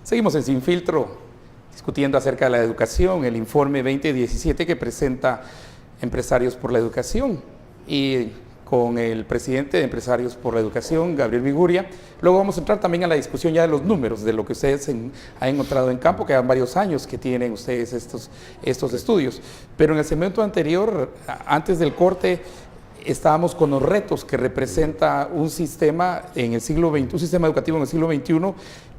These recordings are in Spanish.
Seguimos en Sin Filtro, discutiendo acerca de la educación, el informe 2017 que presenta Empresarios por la Educación, y con el presidente de Empresarios por la Educación, Gabriel Viguria. Luego vamos a entrar también a la discusión ya de los números, de lo que ustedes han encontrado en campo, que han varios años que tienen ustedes estos estudios. Pero en el segmento anterior, antes del corte, estábamos con los retos que representa un sistema en el siglo XX, un sistema educativo en el siglo XXI,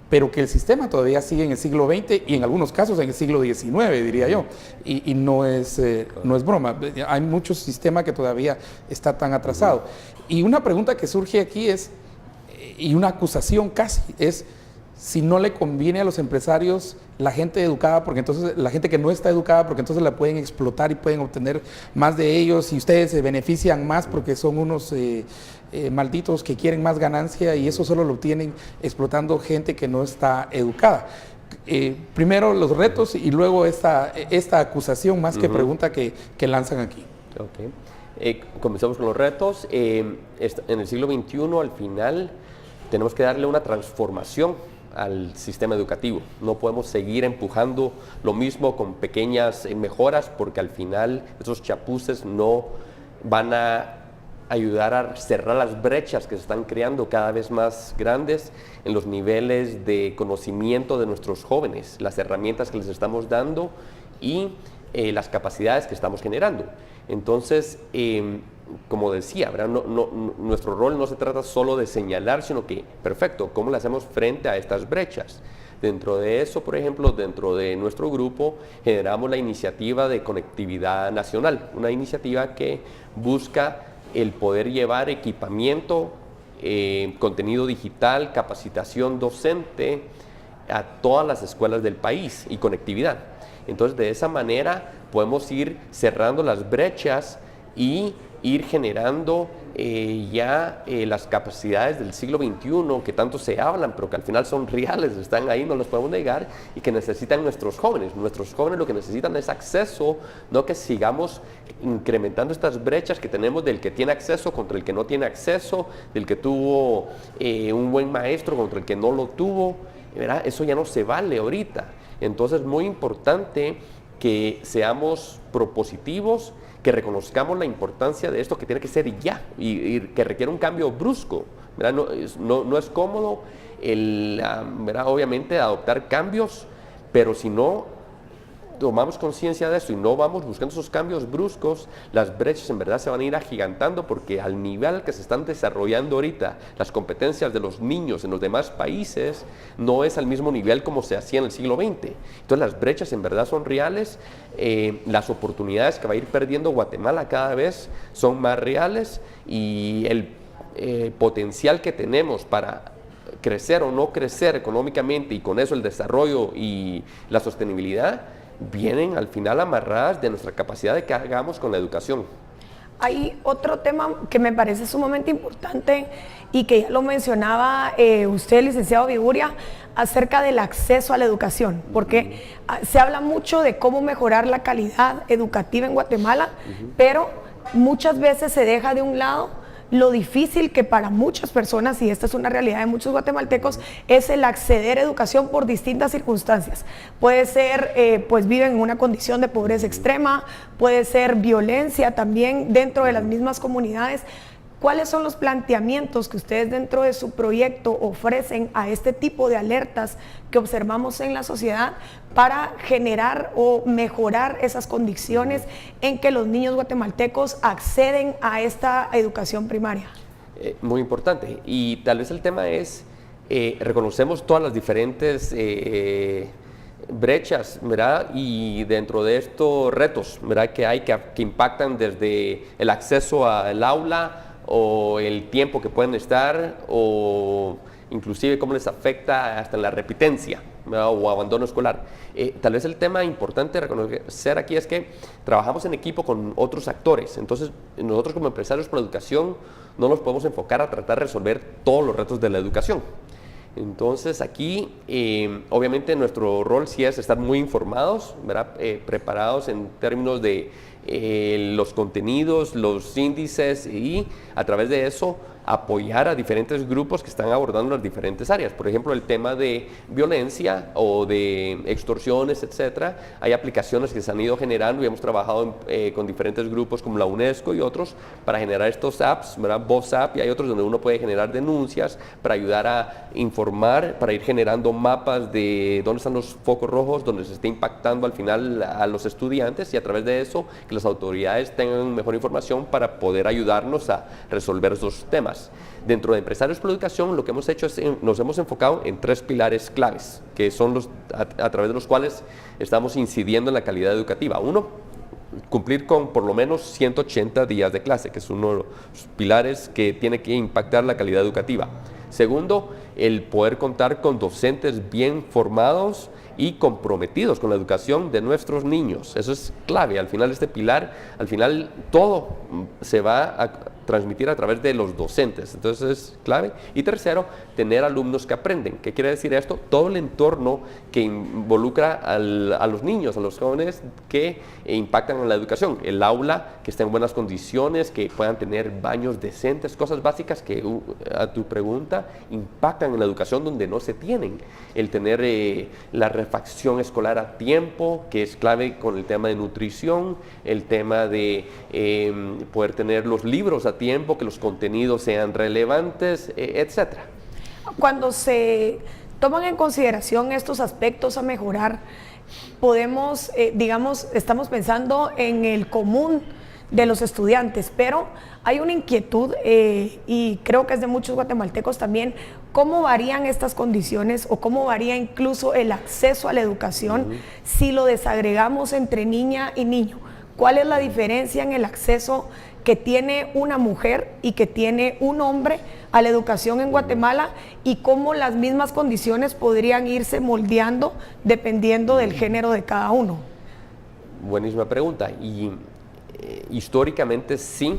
pero que el sistema todavía sigue en el siglo XX y en algunos casos en el siglo XIX, diría yo, y no es broma. Hay muchos sistemas que todavía está tan atrasado. Y una pregunta que surge aquí es, y una acusación casi, es si no le conviene a los empresarios la gente educada, porque entonces la gente que no está educada, porque entonces la pueden explotar y pueden obtener más de ellos, y ustedes se benefician más porque son unos malditos que quieren más ganancia, y eso solo lo obtienen explotando gente que no está educada. Primero los retos y luego esta acusación más que pregunta que lanzan aquí. Okay. Comenzamos con los retos. En el siglo XXI, al final, tenemos que darle una transformación al sistema educativo. No podemos seguir empujando lo mismo con pequeñas mejoras, porque al final esos chapuces no van a ayudar a cerrar las brechas que se están creando cada vez más grandes en los niveles de conocimiento de nuestros jóvenes, las herramientas que les estamos dando y las capacidades que estamos generando. Entonces, como decía, nuestro rol no se trata solo de señalar, sino que, perfecto, ¿cómo le hacemos frente a estas brechas? Dentro de eso, por ejemplo, dentro de nuestro grupo, generamos la iniciativa de Conectividad Nacional, una iniciativa que busca el poder llevar equipamiento, contenido digital, capacitación docente a todas las escuelas del país y conectividad. Entonces, de esa manera podemos ir cerrando las brechas y ir generando las capacidades del siglo XXI que tanto se hablan, pero que al final son reales, están ahí, no los podemos negar, y que necesitan nuestros jóvenes. Nuestros jóvenes lo que necesitan es acceso, no que sigamos incrementando estas brechas que tenemos del que tiene acceso contra el que no tiene acceso, del que tuvo un buen maestro contra el que no lo tuvo, ¿verdad? Eso ya no se vale ahorita. Entonces es muy importante que seamos propositivos, que reconozcamos la importancia de esto que tiene que ser ya y que requiere un cambio brusco, ¿verdad? No es cómodo ¿verdad? Obviamente adoptar cambios, pero si no tomamos conciencia de eso y no vamos buscando esos cambios bruscos, las brechas en verdad se van a ir agigantando, porque al nivel que se están desarrollando ahorita las competencias de los niños en los demás países no es al mismo nivel como se hacía en el siglo XX. Entonces las brechas en verdad son reales, las oportunidades que va a ir perdiendo Guatemala cada vez son más reales, y el potencial que tenemos para crecer o no crecer económicamente, y con eso el desarrollo y la sostenibilidad, vienen al final amarradas de nuestra capacidad de que hagamos con la educación. Hay otro tema que me parece sumamente importante y que ya lo mencionaba usted, licenciado Viguria, acerca del acceso a la educación, porque se habla mucho de cómo mejorar la calidad educativa en Guatemala, pero muchas veces se deja de un lado lo difícil que para muchas personas, y esta es una realidad de muchos guatemaltecos, es el acceder a educación por distintas circunstancias. Puede ser, pues viven en una condición de pobreza extrema, puede ser violencia también dentro de las mismas comunidades. ¿Cuáles son los planteamientos que ustedes dentro de su proyecto ofrecen a este tipo de alertas que observamos en la sociedad para generar o mejorar esas condiciones en que los niños guatemaltecos acceden a esta educación primaria? Muy importante, y tal vez el tema es, reconocemos todas las diferentes brechas, ¿verdad? Y dentro de estos retos, ¿verdad? que hay que impactan desde el acceso al aula, o el tiempo que pueden estar, o inclusive cómo les afecta hasta la repitencia, ¿verdad? O abandono escolar. Tal vez el tema importante de reconocer aquí es que trabajamos en equipo con otros actores. Entonces nosotros como empresarios por la educación no nos podemos enfocar a tratar de resolver todos los retos de la educación. Entonces aquí obviamente nuestro rol sí es estar muy informados, ¿verdad? Preparados en términos de los contenidos, los índices, y a través de eso apoyar a diferentes grupos que están abordando las diferentes áreas. Por ejemplo, el tema de violencia o de extorsiones, etcétera. Hay aplicaciones que se han ido generando y hemos trabajado con diferentes grupos como la UNESCO y otros para generar estos apps, ¿verdad? Voz App, y hay otros donde uno puede generar denuncias para ayudar a informar, para ir generando mapas de dónde están los focos rojos, donde se está impactando al final a los estudiantes, y a través de eso que las autoridades tengan mejor información para poder ayudarnos a resolver esos temas. Dentro de Empresarios por la Educación, lo que hemos hecho es nos hemos enfocado en 3 pilares claves, que son los a través de los cuales estamos incidiendo en la calidad educativa. Uno, cumplir con por lo menos 180 días de clase, que es uno de los pilares que tiene que impactar la calidad educativa. Segundo, el poder contar con docentes bien formados y comprometidos con la educación de nuestros niños. Eso es clave. Al final este pilar, al final todo se va a transmitir a través de los docentes. Entonces es clave. Y tercero, tener alumnos que aprenden. ¿Qué quiere decir esto? Todo el entorno que involucra a los niños, a los jóvenes que impactan en la educación. El aula que esté en buenas condiciones, que puedan tener baños decentes, cosas básicas que a tu pregunta impactan en la educación donde no se tienen. El tener la refacción escolar a tiempo, que es clave con el tema de nutrición, el tema de poder tener los libros a tiempo, que los contenidos sean relevantes, etcétera. Cuando se toman en consideración estos aspectos a mejorar, podemos, digamos, estamos pensando en el común de los estudiantes, pero hay una inquietud y creo que es de muchos guatemaltecos también, cómo varían estas condiciones o cómo varía incluso el acceso a la educación si lo desagregamos entre niña y niño. ¿Cuál es la diferencia en el acceso que tiene una mujer y que tiene un hombre a la educación en Guatemala, y cómo las mismas condiciones podrían irse moldeando dependiendo del género de cada uno? Buenísima pregunta. Y históricamente sí,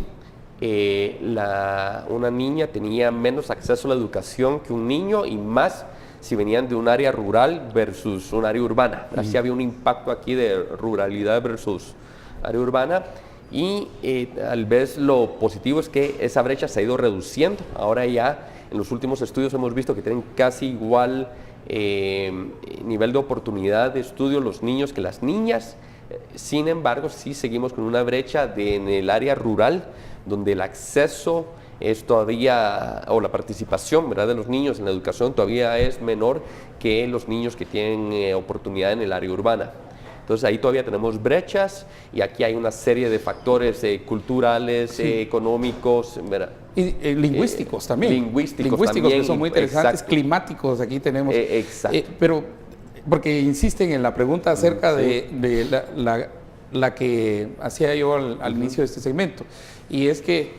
una niña tenía menos acceso a la educación que un niño, y más si venían de un área rural versus un área urbana. Así había un impacto aquí de ruralidad versus área urbana. Y tal vez lo positivo es que esa brecha se ha ido reduciendo. Ahora ya en los últimos estudios hemos visto que tienen casi igual nivel de oportunidad de estudio los niños que las niñas. Sin embargo, sí seguimos con una brecha en el área rural, donde el acceso es todavía, o la participación, ¿verdad?, de los niños en la educación todavía es menor que los niños que tienen oportunidad en el área urbana. Entonces ahí todavía tenemos brechas, y aquí hay una serie de factores culturales, económicos, ¿verdad? Y lingüísticos también. Lingüísticos también, que son muy interesantes, exacto. Climáticos, aquí tenemos. Exacto. Pero, porque insisten en la pregunta acerca de la que hacía yo al inicio de este segmento, y es que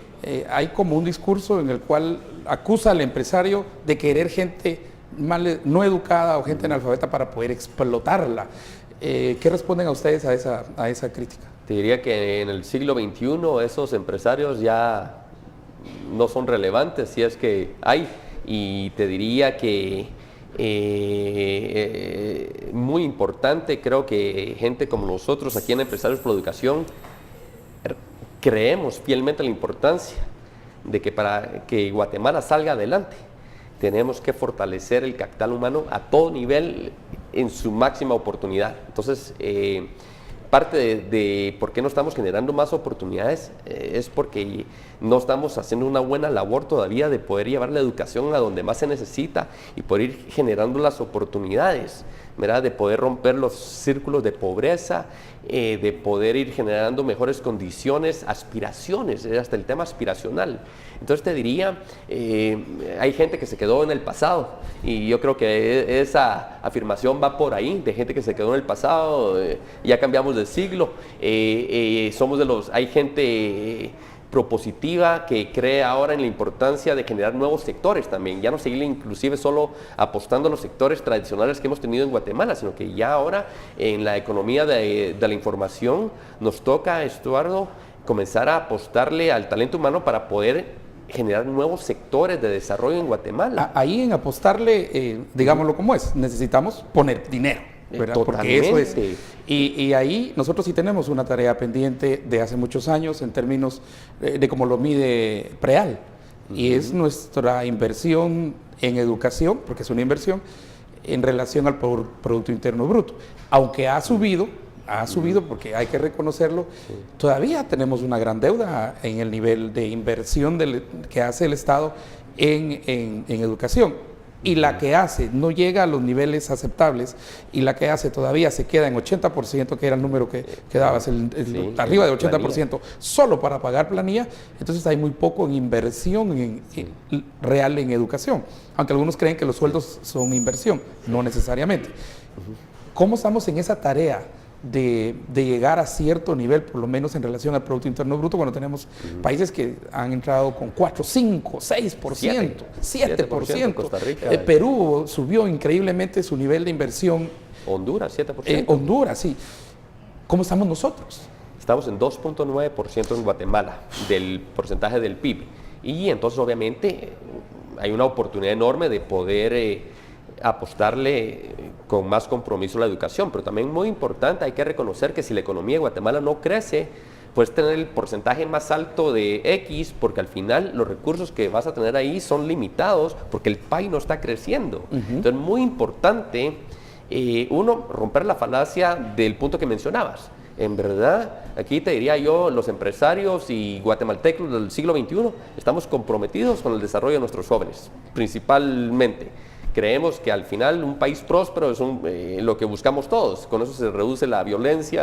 hay como un discurso en el cual acusa al empresario de querer gente no educada o gente analfabeta para poder explotarla. ¿Qué responden a ustedes a esa crítica? Te diría que en el siglo XXI esos empresarios ya no son relevantes, si es que hay, y te diría que muy importante, creo que gente como nosotros aquí en Empresarios por la Educación creemos fielmente la importancia de que para que Guatemala salga adelante tenemos que fortalecer el capital humano a todo nivel en su máxima oportunidad. Entonces, parte de por qué no estamos generando más oportunidades es porque no estamos haciendo una buena labor todavía de poder llevar la educación a donde más se necesita y poder ir generando las oportunidades, ¿verdad?, de poder romper los círculos de pobreza, de poder ir generando mejores condiciones, aspiraciones, hasta el tema aspiracional. Entonces te diría, hay gente que se quedó en el pasado, y yo creo que esa afirmación va por ahí, de gente que se quedó en el pasado, ya cambiamos de siglo, hay gente propositiva que cree ahora en la importancia de generar nuevos sectores también, ya no seguir inclusive solo apostando a los sectores tradicionales que hemos tenido en Guatemala, sino que ya ahora en la economía de la información nos toca, Estuardo, comenzar a apostarle al talento humano para poder generar nuevos sectores de desarrollo en Guatemala. Ahí en apostarle, digámoslo como es, necesitamos poner dinero, ¿verdad? Porque eso es. Y ahí nosotros sí tenemos una tarea pendiente de hace muchos años en términos de cómo lo mide PREAL. y es nuestra inversión en educación, porque es una inversión, en relación al Producto Interno Bruto. Aunque ha subido porque hay que reconocerlo, todavía tenemos una gran deuda en el nivel de inversión que hace el Estado en educación. Y la que hace no llega a los niveles aceptables, y la que hace todavía se queda en 80%, que era el número que dabas, arriba del 80%, solo para pagar planilla. Entonces hay muy poco en inversión real en educación, aunque algunos creen que los sueldos son inversión, no necesariamente. ¿Cómo estamos en esa tarea de llegar a cierto nivel, por lo menos en relación al Producto Interno Bruto, cuando tenemos países que han entrado con 4, 5, 6%, 7%? Costa Rica. Perú subió increíblemente su nivel de inversión. Honduras, 7%. Honduras, sí. ¿Cómo estamos nosotros? Estamos en 2.9% en Guatemala, del porcentaje del PIB. Y entonces, obviamente, hay una oportunidad enorme de poder apostarle con más compromiso a la educación, pero también muy importante, hay que reconocer que si la economía de Guatemala no crece, puedes tener el porcentaje más alto de X, porque al final los recursos que vas a tener ahí son limitados, porque el país no está creciendo. Entonces, muy importante, uno, romper la falacia del punto que mencionabas. En verdad, aquí te diría yo, los empresarios y guatemaltecos del siglo XXI estamos comprometidos con el desarrollo de nuestros jóvenes, principalmente. Creemos que al final un país próspero es lo que buscamos todos. Con eso se reduce la violencia,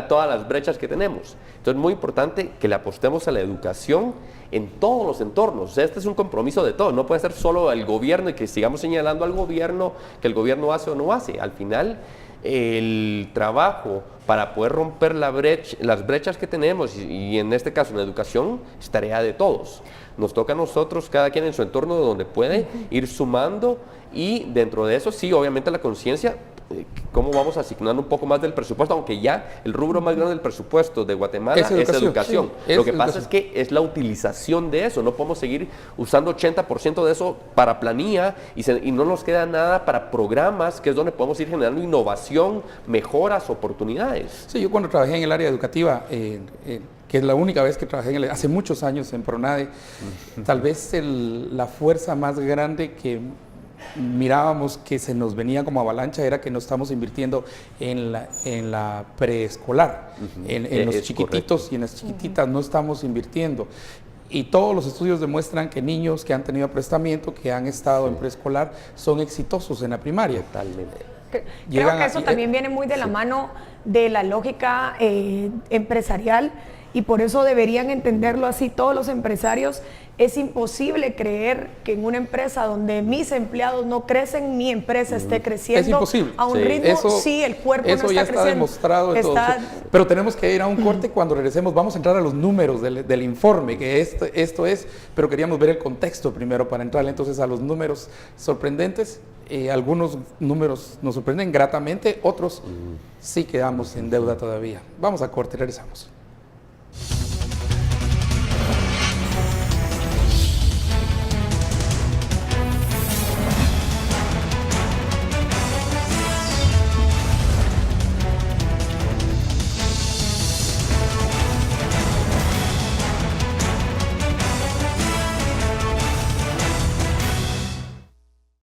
todas las brechas que tenemos. Entonces es muy importante que le apostemos a la educación en todos los entornos. Este es un compromiso de todos. No puede ser solo el gobierno y que sigamos señalando al gobierno que el gobierno hace o no hace. Al final, el trabajo para poder romper las brechas que tenemos, y en este caso la educación, es tarea de todos. Nos toca a nosotros, cada quien en su entorno donde puede, ir sumando, y dentro de eso sí, obviamente la conciencia, cómo vamos asignando un poco más del presupuesto, aunque ya el rubro más grande del presupuesto de Guatemala es educación. Sí, lo que pasa es que es la utilización de eso. No podemos seguir usando 80% de eso para planilla y no nos queda nada para programas, que es donde podemos ir generando innovación, mejoras, oportunidades. Sí, yo cuando trabajé en el área educativa, que es la única vez que trabajé hace muchos años en PRONADE, tal vez la fuerza más grande que mirábamos que se nos venía como avalancha era que no estamos invirtiendo en la preescolar, en los chiquititos, correcto, y en las chiquititas no estamos invirtiendo. Y todos los estudios demuestran que niños que han tenido aprestamiento, que han estado en preescolar, son exitosos en la primaria. Totalmente. Creo que eso también viene muy de la mano de la lógica empresarial, y por eso deberían entenderlo así todos los empresarios. Es imposible creer que en una empresa donde mis empleados no crecen, mi empresa esté creciendo. Es imposible. A un ritmo, el cuerpo no está creciendo. Eso ya está demostrado. Pero tenemos que ir a un corte. Cuando regresemos vamos a entrar a los números del informe, que esto es, pero queríamos ver el contexto primero para entrar entonces a los números sorprendentes. Algunos números nos sorprenden gratamente, otros sí quedamos en deuda todavía. Vamos a corte, regresamos.